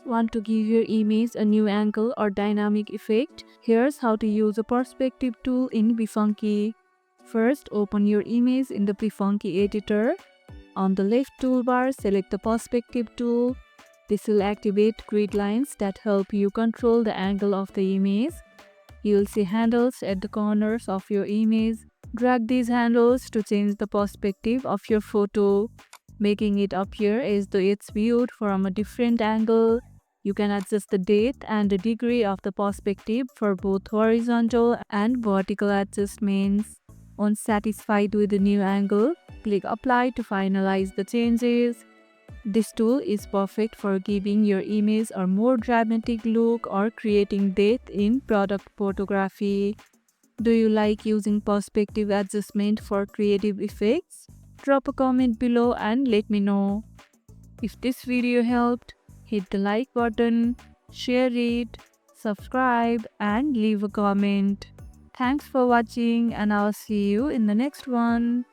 Want to give your image a new angle or dynamic effect? Here's how to use a perspective tool in Befunky. First, open your image in the Befunky editor. On the left toolbar, select the perspective tool. This will activate grid lines that help you control the angle of the image. You'll see handles at the corners of your image. Drag these handles to change the perspective of your photo, making it appear as though it's viewed from a different angle. You can adjust the depth and the degree of the perspective for both horizontal and vertical adjustments. Once satisfied with the new angle, click Apply to finalize the changes. This tool is perfect for giving your image a more dramatic look or creating depth in product photography. Do you like using perspective adjustment for creative effects? Drop a comment below and let me know. If this video helped, hit the like button, share it, subscribe and leave a comment. Thanks for watching and I'll see you in the next one.